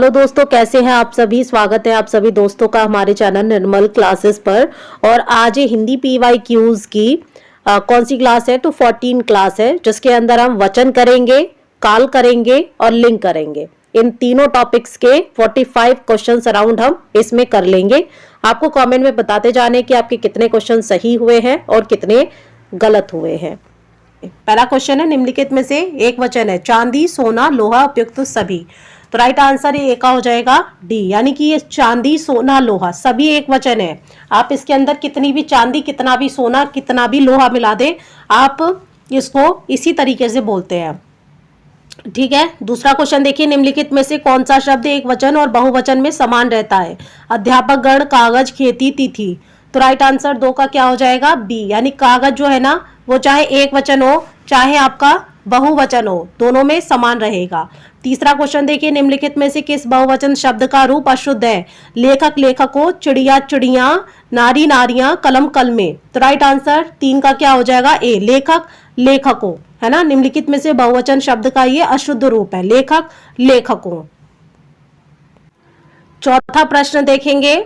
Hello दोस्तों, कैसे हैं आप सभी। स्वागत है आप सभी दोस्तों का हमारे चैनल निर्मल क्लासेस पर। और आज ये हिंदी पीवाई क्यूज की कौन सी क्लास है, तो 14 क्लास है, जिसके अंदर हम वचन करेंगे, काल करेंगे और लिंग करेंगे। इन तीनों टॉपिक्स के 45 क्वेश्चंस अराउंड हम इसमें कर लेंगे। आपको कमेंट में बताते जाने कि आपके कितने क्वेश्चन सही हुए हैं और कितने गलत हुए हैं। पहला क्वेश्चन है, निम्नलिखित में से एक वचन है चांदी, सोना, लोहा, उपयुक्त सभी। तो राइट आंसर ये का हो जाएगा डी, यानी कि ये चांदी, सोना, लोहा सभी एक वचन है। आप इसके अंदर कितनी भी चांदी, कितना भी सोना, कितना भी लोहा मिला दे, आप इसको इसी तरीके से बोलते हैं। ठीक है, दूसरा क्वेश्चन देखिए, निम्नलिखित में से कौन सा शब्द एक वचन और बहुवचन में समान रहता है। अध्यापक गण, कागज, खेती, तिथि। तो राइट आंसर 2 का क्या हो जाएगा बी, यानी कागज जो है ना, वो चाहे एक वचन हो चाहे आपका बहुवचन हो, दोनों में समान रहेगा। तीसरा क्वेश्चन देखिए, निम्नलिखित में से किस बहुवचन शब्द का रूप अशुद्ध है। लेखक, लेखकों, चिड़िया, चिड़िया, नारी, नारियां, कलम, कलमे। तो राइट आंसर 3 का क्या हो जाएगा ए, लेखक, लेखकों, है ना। निम्नलिखित में से बहुवचन शब्द का ये अशुद्ध रूप है, लेखक, लेखकों। चौथा प्रश्न देखेंगे,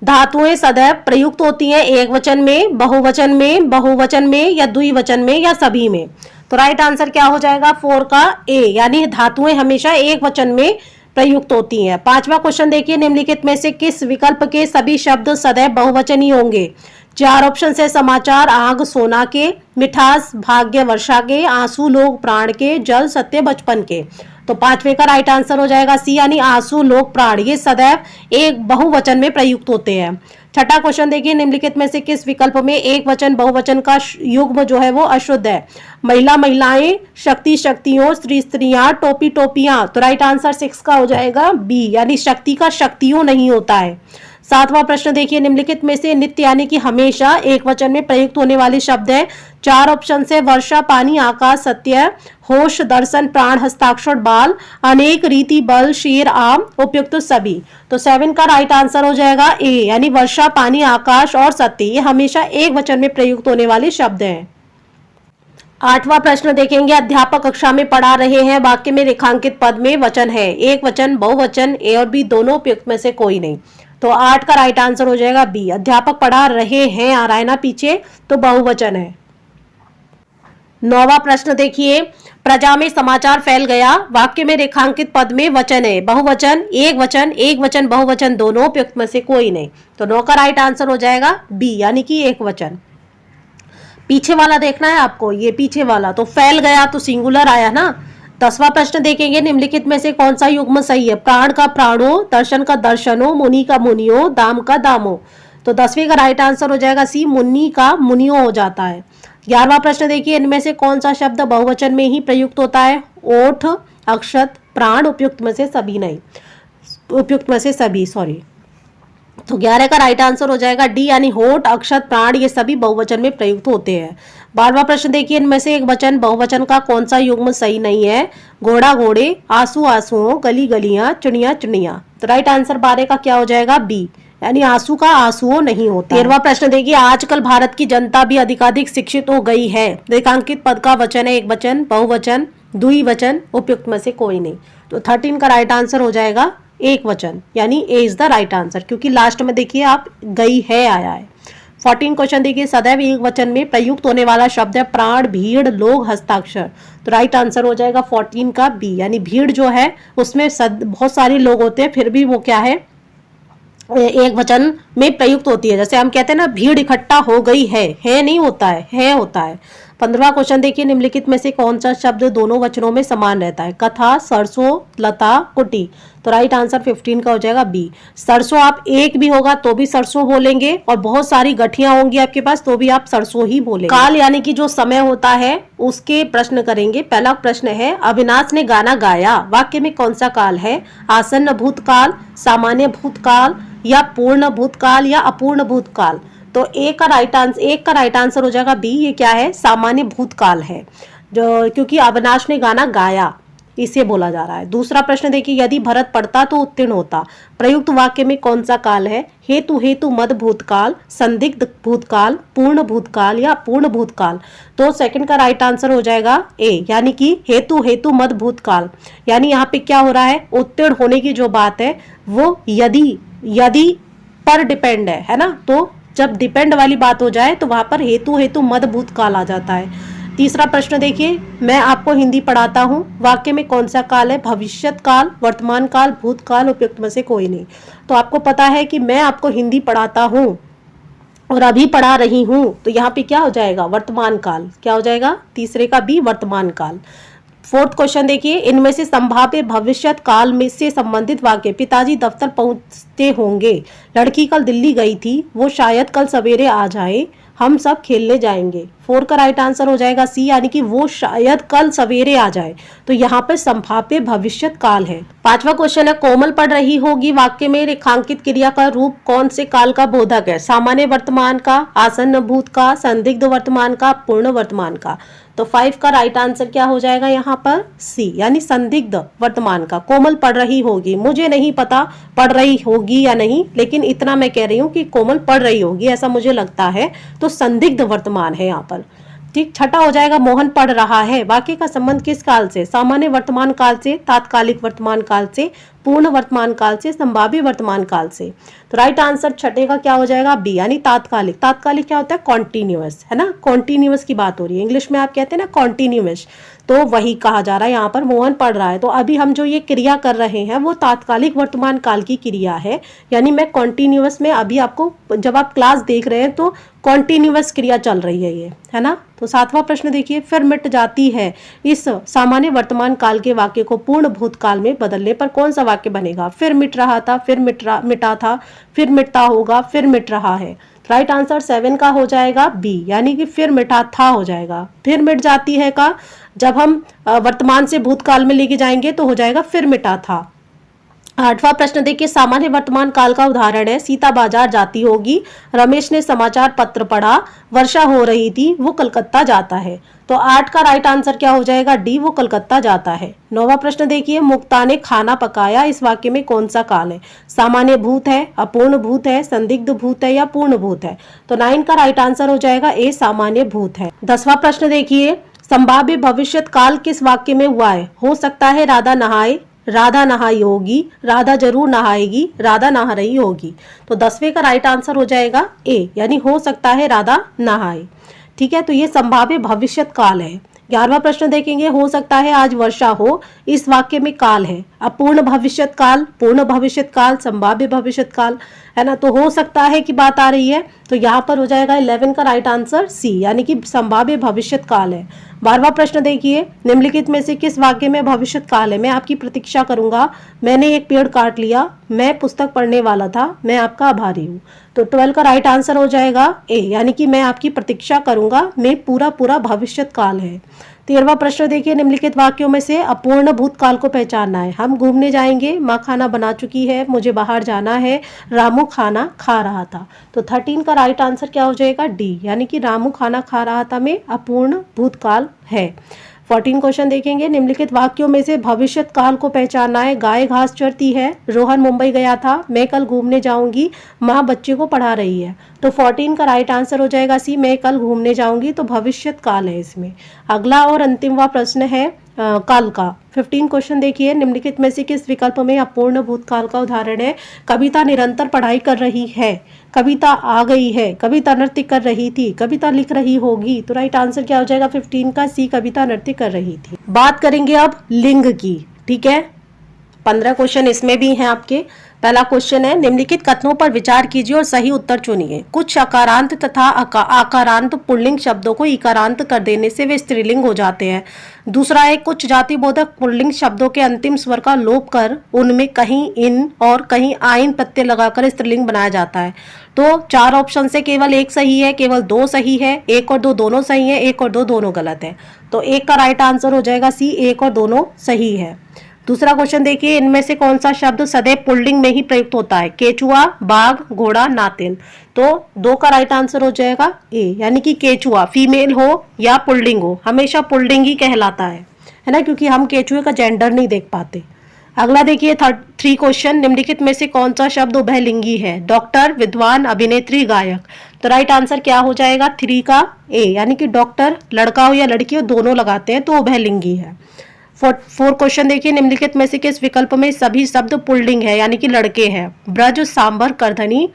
धातुएं सदैव प्रयुक्त होती हैं एक वचन में, बहुवचन में, बहुवचन में या द्विवचन में या सभी में। तो राइट आंसर क्या हो जाएगा 4 का ए, यानी धातुएं हमेशा एक वचन में प्रयुक्त होती हैं। पांचवा क्वेश्चन देखिए, निम्नलिखित में से किस विकल्प के सभी शब्द सदैव बहुवचन ही होंगे। 4 ऑप्शन है, समाचार, आग, सोना के, मिठास, भाग्य, वर्षा के, आंसू, लोग, प्राण के, जल, सत्य, बचपन के। तो पांचवे का राइट आंसर हो जाएगा सी, यानी आंसू, लोग, प्राण, ये सदैव एक बहुवचन में प्रयुक्त होते हैं। छठा क्वेश्चन देखिए, निम्नलिखित में से किस विकल्प में एक वचन बहुवचन का युग्म जो है वो अशुद्ध है। महिला, महिलाएं, शक्ति, शक्तियों, स्त्री, स्त्रियां, टोपी, टोपियां। तो राइट आंसर 6 का हो जाएगा बी, यानी शक्ति का शक्तियों नहीं होता है। सातवां प्रश्न देखिए, निम्नलिखित में से नित्य यानी कि हमेशा एक वचन में प्रयुक्त होने वाले शब्द है। 4 ऑप्शन है, वर्षा, पानी, आकाश, सत्य, होश, दर्शन, प्राण, हस्ताक्षर, बाल, अनेक, रीति, बल, शेर, आम, उपयुक्त सभी। तो 7 का राइट आंसर हो जाएगा ए, यानी वर्षा, पानी, आकाश और सत्य, ये हमेशा एक वचन में प्रयुक्त होने वाले शब्द हैं। 8वां प्रश्न देखेंगे, अध्यापक कक्षा में पढ़ा रहे हैं, वाक्य में रेखांकित पद में वचन है, एक वचन, बहुवचन, ए और बी दोनों उपयुक्त में से कोई नहीं। तो 8 का राइट आंसर हो जाएगा बी, अध्यापक पढ़ा रहे हैं आ रहा है ना पीछे, तो बहुवचन है। 9वां प्रश्न देखिए, प्रजा में समाचार फैल गया, वाक्य में रेखांकित पद में वचन है, बहुवचन, एक वचन, बहुवचन दोनों उपयुक्त में से कोई नहीं। तो 9 का राइट आंसर हो जाएगा बी, यानी कि एक वचन। पीछे वाला देखना है आपको, ये पीछे वाला, तो फैल गया तो सिंगुलर आया ना। 10वां प्रश्न देखेंगे, निम्नलिखित में से कौन सा युग्म सही है। प्राण का प्राणो, दर्शन का दर्शनो, मुनि का मुनियो, दाम का दामो। तो 10वें का राइट आंसर हो जाएगा सी, मुनि का मुनियो हो जाता है। 11वां प्रश्न देखिए, इनमें से कौन सा शब्द बहुवचन में ही प्रयुक्त होता है। ओठ, अक्षत, प्राण, उपयुक्त में से सभी नहीं, उपयुक्त में से सभी, सॉरी। तो 11 का राइट आंसर हो जाएगा डी, यानी होठ, अक्षत, प्राण ये सभी बहुवचन में प्रयुक्त होते हैं। 12वां प्रश्न देखिए, इनमें से एक वचन बहुवचन का कौन सा युग्म सही नहीं है। घोड़ा, घोड़े, आंसू, आंसुओं, गली, गलियां, चिड़िया, चिड़िया। तो राइट आंसर 12 का क्या हो जाएगा बी, यानी आंसू का आंसुओं नहीं होता। 13वां प्रश्न देखिए, आजकल भारत की जनता भी अधिकाधिक शिक्षित हो गई है, रेखांकित पद का वचन है, एक वचन, बहुवचन, द्विवचन, उपयुक्त में से कोई नहीं। तो 13 का राइट आंसर हो जाएगा एक वचन, यानी ए इज द राइट आंसर, क्योंकि लास्ट में देखिए आप गई है आया है। 14 क्वेश्चन देखिए, सदैव एक वचन में प्रयुक्त होने वाला शब्द है प्राण, भीड़, लोग, हस्ताक्षर। तो राइट आंसर हो जाएगा 14 का बी, यानी भीड़ जो है उसमें बहुत सारे लोग होते हैं, फिर भी वो क्या है, एक वचन में प्रयुक्त होती है। जैसे हम कहते हैं ना, भीड़ इकट्ठा हो गई है नहीं होता है होता है। 15वां क्वेश्चन देखिए, निम्नलिखित में से कौन सा शब्द दोनों वचनों में समान रहता है। कथा, सरसों, लता, कुटी। तो राइट आंसर 15 का हो जाएगा बी, सरसों आप एक भी होगा तो भी सरसों बोलेंगे, और बहुत सारी गठियां होंगी आपके पास तो भी आप सरसों ही बोलेंगे। काल यानी कि जो समय होता है उसके प्रश्न करेंगे। पहला प्रश्न है, अविनाश ने गाना गाया, वाक्य में कौन सा काल है। आसन्न भूतकाल, सामान्य भूतकाल या पूर्ण भूतकाल या अपूर्ण भूतकाल। तो एक का राइट आंसर हो जाएगा बी, ये क्या है, सामान्य भूतकाल है, जो क्योंकि अविनाश ने गाना गाया, इसे बोला जा रहा है। दूसरा प्रश्न देखिए, यदि भरत पढ़ता तो उत्तीर्ण होता, प्रयुक्त वाक्य में कौन सा काल है? हेतु हेतु मद भूतकाल, संदिग्ध भूतकाल, पूर्ण भूतकाल या पूर्ण भूतकाल। तो सेकंड का राइट आंसर हो जाएगा ए, यानी कि हेतु हेतु मद भूतकाल। यानी यहाँ पे क्या हो रहा है, उत्तीर्ण होने की जो बात है वो यदि पर डिपेंड है ना। तो जब डिपेंड वाली बात हो जाए तो वहां पर हेतु हेतु मद भूतकाल आ जाता है। तीसरा प्रश्न देखिए, मैं आपको हिंदी पढ़ाता हूँ, वाक्य में कौन सा काल है? भविष्यत काल, वर्तमान काल, भूतकाल, उपयुक्त में से कोई नहीं। तो आपको पता है कि मैं आपको हिंदी पढ़ाता हूँ और अभी पढ़ा रही हूँ, तो यहाँ पे क्या हो जाएगा? वर्तमान काल। क्या हो जाएगा? तीसरे का बी, वर्तमान काल। फोर्थ क्वेश्चन देखिए, इनमें से संभाव्य भविष्यत काल में से संबंधित वाक्य, पिताजी दफ्तर पहुंचते होंगे, लड़की कल दिल्ली गई थी, वो शायद कल सवेरे आ जाए, हम सब खेलने जाएंगे। 4 का राइट आंसर हो जाएगा सी, यानी कि वो शायद कल सवेरे आ जाए। तो यहाँ पर संभाव्य भविष्यत काल है। पांचवा क्वेश्चन है, कोमल पढ़ रही होगी, वाक्य में रेखांकित क्रिया का रूप कौन से काल का बोधक है? सामान्य वर्तमान का, आसन्न भूत का, संदिग्ध वर्तमान का, पूर्ण वर्तमान का। तो 5 का राइट आंसर क्या हो जाएगा यहाँ पर? सी, यानी संदिग्ध वर्तमान का। कोमल पढ़ रही होगी, मुझे नहीं पता पढ़ रही होगी या नहीं, लेकिन इतना मैं कह रही हूँ कि कोमल पढ़ रही होगी, ऐसा मुझे लगता है। तो संदिग्ध वर्तमान है यहाँ पर। ठीक। छठा हो जाएगा, मोहन पढ़ रहा है, वाक्य का संबंध किस काल से? सामान्य वर्तमान काल से, तात्कालिक वर्तमान काल से, पूर्ण वर्तमान काल से, संभाव्य वर्तमान काल से। तो राइट आंसर छठे का क्या हो जाएगा? बी, यानी तात्कालिक। तात्कालिक क्या होता है? कॉन्टिन्यूअस, है ना। कॉन्टिन्यूअस की बात हो रही है, इंग्लिश में आप कहते हैं ना कॉन्टिन्यूअस, तो वही कहा जा रहा है यहाँ पर। मोहन पढ़ रहा है, तो अभी हम जो ये क्रिया कर रहे हैं वो तात्कालिक वर्तमान काल की क्रिया है, यानी मैं कॉन्टिन्यूअस में अभी आपको, जब आप क्लास देख रहे हैं तो कॉन्टिन्यूअस क्रिया चल रही है ये, है ना। तो 7वां प्रश्न देखिए, फिर मिट जाती है, इस सामान्य वर्तमान काल के वाक्य को पूर्ण भूतकाल में बदलने पर कौन सा वाक्य बनेगा? फिर मिट रहा था, फिर मिटा था, फिर मिटता होगा, फिर मिट रहा है। राइट आंसर 7 का हो जाएगा बी, यानी कि फिर मिटा था हो जाएगा। फिर मिट जाती है का जब हम वर्तमान से भूतकाल में लेके जाएंगे तो हो जाएगा फिर मिटा था। 8वां प्रश्न देखिए, सामान्य वर्तमान काल का उदाहरण है, सीता बाजार जाती होगी, रमेश ने समाचार पत्र पढ़ा, वर्षा हो रही थी, वो कलकत्ता जाता है। तो 8 का राइट आंसर क्या हो जाएगा? डी, वो कलकत्ता जाता है। 9वां प्रश्न देखिए, मुक्ता ने खाना पकाया, इस वाक्य में कौन सा काल है? सामान्य भूत है, अपूर्ण भूत है, संदिग्ध भूत है या पूर्ण भूत है? तो 9 का राइट आंसर हो जाएगा ए, सामान्य भूत है। 10वां प्रश्न देखिए, संभाव्य भविष्यत काल किस वाक्य में हुआ है? हो सकता है राधा नहाए, राधा नहाई होगी, राधा जरूर नहाएगी, राधा नहा रही होगी। तो 10वें का राइट आंसर हो जाएगा ए, यानी हो सकता है राधा नहाए। ठीक है, तो ये संभाव्य भविष्यत काल है। 11वां प्रश्न देखेंगे, हो सकता है आज वर्षा हो, इस वाक्य में काल है, अपूर्ण भविष्यत काल, पूर्ण भविष्यत काल, संभाव्य भविष्यत काल, है ना। तो हो सकता है कि बात आ रही है, तो यहाँ पर हो जाएगा 11 का राइट आंसर सी, यानी कि संभाव्य भविष्यत काल है। 12वां प्रश्न देखिए, निम्नलिखित में से किस वाक्य में भविष्यत काल है? मैं आपकी प्रतीक्षा करूंगा, मैंने एक पेड़ काट लिया, मैं पुस्तक पढ़ने वाला था, मैं आपका आभारी हूँ। तो 12 का राइट आंसर हो जाएगा ए, यानी कि मैं आपकी प्रतीक्षा करूंगा में पूरा भविष्यत काल है। 13वां प्रश्न देखिए, निम्नलिखित वाक्यों में से अपूर्ण भूतकाल को पहचानना है। हम घूमने जाएंगे, माँ खाना बना चुकी है, मुझे बाहर जाना है, रामू खाना खा रहा था। तो 13 का राइट आंसर क्या हो जाएगा? डी, यानी कि रामू खाना खा रहा था में अपूर्ण भूतकाल है। 14 क्वेश्चन देखेंगे, निम्नलिखित वाक्यों में से भविष्यत काल को पहचानना है। गाय घास चरती है, रोहन मुंबई गया था, मैं कल घूमने जाऊंगी, माँ बच्चे को पढ़ा रही है। तो 14 का राइट आंसर हो जाएगा सी, मैं कल घूमने जाऊंगी, तो भविष्यत काल है इसमें। अगला और अंतिमवा प्रश्न है काल का। 15 क्वेश्चन देखिए, निम्नलिखित में से किस विकल्प में अपूर्ण भूतकाल का उदाहरण है? कविता निरंतर पढ़ाई कर रही है, कविता आ गई है, कविता नृत्य कर रही थी, कविता लिख रही होगी। तो राइट आंसर क्या हो जाएगा 15 का सी, कविता नृत्य कर रही थी। बात करेंगे अब लिंग की। ठीक है, 15 क्वेश्चन इसमें भी हैं आपके। पहला क्वेश्चन है, निम्नलिखित कथनों पर विचार कीजिए और सही उत्तर चुनिए। कुछ अकारांत तथा आकारांत पुल्लिंग शब्दों को इकारांत कर देने से वे स्त्रीलिंग हो जाते हैं। दूसरा है, कुछ जातिबोधक पुल्लिंग शब्दों के अंतिम स्वर का लोप कर उनमें कहीं इन और कहीं आइन प्रत्यय लगाकर स्त्रीलिंग बनाया जाता है। तो 4 ऑप्शन से केवल एक सही है, केवल 2 सही है, 1 और 2 दोनों सही है, 1 और 2 दोनों गलत है। तो 1 का राइट आंसर हो जाएगा सी, 1 और दोनों सही है। दूसरा क्वेश्चन देखिए, इनमें से कौन सा शब्द सदैव पुल्लिंग में ही प्रयुक्त होता है? केचुआ, बाघ, घोड़ा, नातिन। तो 2 का राइट आंसर हो जाएगा ए, यानी कि केचुआ फीमेल हो या पुल्लिंग हो, हमेशा पुल्लिंग ही कहलाता है है ना, क्योंकि हम केचुए का जेंडर नहीं देख पाते। अगला देखिए 3 क्वेश्चन, निम्नलिखित में से कौन सा शब्द उभयलिंगी है? डॉक्टर, विद्वान, अभिनेत्री, गायक। तो राइट आंसर क्या हो जाएगा? 3 का ए, यानी कि डॉक्टर लड़का हो या लड़की हो दोनों लगाते हैं तो उभयलिंगी है। 4 क्वेश्चन देखिए, निम्नलिखित में से किस विकल्प में सभी शब्द पुल्लिंग है यानी कि लड़के हैं? ब्रज, सांबर, करधनी,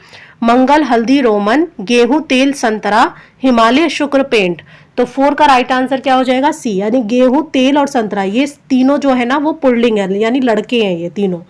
मंगल, हल्दी, रोमन, गेहूं, तेल, संतरा, हिमालय, शुक्र, पेंट। तो 4 का राइट आंसर क्या हो जाएगा? सी, यानी गेहूं, तेल और संतरा, ये तीनों जो है ना वो पुल्लिंग है, यानी लड़के हैं ये तीनों।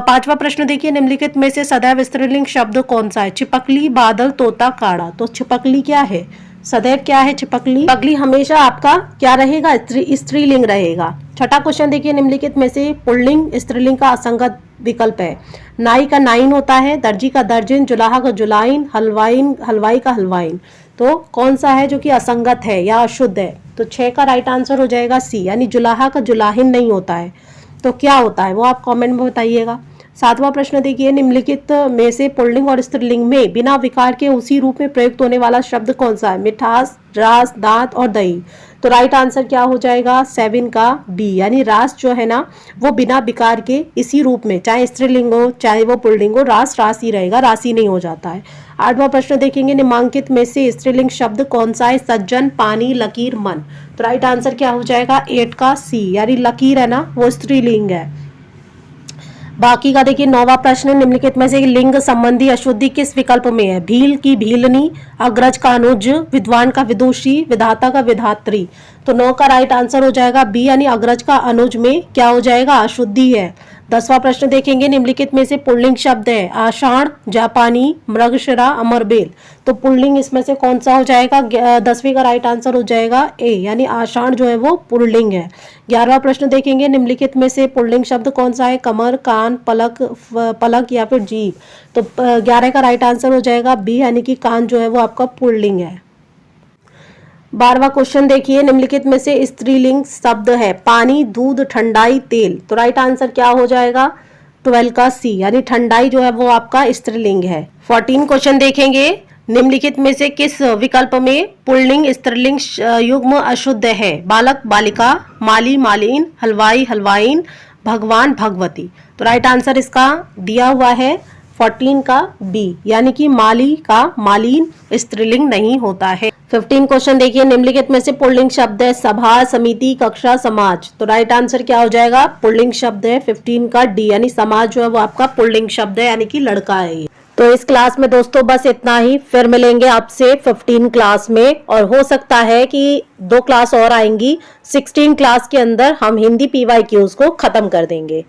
5वां प्रश्न देखिए, निम्नलिखित में से सदैव स्त्रीलिंग शब्द कौन सा है? छिपकली, बादल, तोता, काड़ा। तो छिपकली क्या है? सदैव क्या है? छिपकली। छिपकली हमेशा आपका क्या रहेगा? स्त्रीलिंग रहेगा। 6ठा क्वेश्चन देखिए, निम्नलिखित में से पुल्लिंग स्त्रीलिंग का असंगत विकल्प है? नाई का नाइन होता है, दर्जी का दर्जन, जुलाहा का जुलाइन, हलवाई का हलवाइन। तो कौन सा है जो कि असंगत है या अशुद्ध है? तो 6 का राइट आंसर हो जाएगा सी, यानी जुलाहा का जुलाहिन नहीं होता है। तो क्या होता है वो आप कमेंट में बताइएगा। 7वां प्रश्न देखिए, निम्नलिखित में से पुल्लिंग और स्त्रीलिंग में बिना विकार के उसी रूप में प्रयुक्त होने वाला शब्द कौन सा है? मिठास, रास, दांत और दही। तो राइट आंसर क्या हो जाएगा? 7 का बी, यानी रास जो है ना वो बिना विकार के इसी रूप में, चाहे स्त्रीलिंग हो चाहे वो पुल्लिंग हो, रास रास ही रहेगा, राशि नहीं हो जाता है। 8वां प्रश्न देखेंगे, निम्नांकित में से स्त्रीलिंग शब्द कौन सा है? सज्जन, पानी, लकीर, मन। तो राइट आंसर क्या हो जाएगा? 8 का सी, यानी लकीर है ना वो स्त्रीलिंग है। बाकी का देखिए 9वां प्रश्न, निम्नलिखित में से लिंग संबंधी अशुद्धि किस विकल्प में है? भील की भीलनी, अग्रज का अनुज, विद्वान का विदुषी, विधाता का विधात्री। तो 9 का राइट आंसर हो जाएगा बी, यानी अग्रज का अनुज में क्या हो जाएगा? अशुद्धि है। 10वां प्रश्न देखेंगे, निम्नलिखित में से पुल्लिंग शब्द है? आषाढ़, जापानी, मृगशिरा, अमरबेल। तो पुल्लिंग इसमें से कौन सा हो जाएगा? 10वीं का राइट आंसर हो जाएगा ए, यानी आषाढ़ जो है वो पुल्लिंग है। 11वां प्रश्न देखेंगे, निम्नलिखित में से पुल्लिंग शब्द कौन सा है? कमर, कान, पलक या फिर जीभ। तो 11 का राइट आंसर हो जाएगा बी, यानी कि कान जो है वो आपका पुल्लिंग है। 12वां क्वेश्चन देखिए, निम्नलिखित में से स्त्रीलिंग शब्द है? पानी, दूध, ठंडाई, तेल। तो राइट आंसर क्या हो जाएगा? 12 का सी, यानी ठंडाई जो है वो आपका स्त्रीलिंग है। 14 क्वेश्चन देखेंगे, निम्नलिखित में से किस विकल्प में पुल्लिंग स्त्रीलिंग युग्म अशुद्ध है? बालक, बालिका, माली, मालिन, हलवाई, हलवाइन, भगवान, भगवती। तो राइट आंसर इसका दिया हुआ है 14 का बी, यानी कि माली का मालिन स्त्रीलिंग नहीं होता है। 15 क्वेश्चन देखिए, निम्नलिखित में से पुल्लिंग शब्द है? सभा, समिति, कक्षा, समाज। तो राइट आंसर क्या हो जाएगा? पुल्लिंग शब्द है 15 का डी, यानी समाज जो है वो आपका पुल्लिंग शब्द है, यानी कि लड़का है ये। तो इस क्लास में दोस्तों बस इतना ही, फिर मिलेंगे आपसे 15 क्लास में, और हो सकता है कि 2 क्लास और आएंगी। 16 क्लास के अंदर हम हिंदी PYQs को खत्म कर देंगे।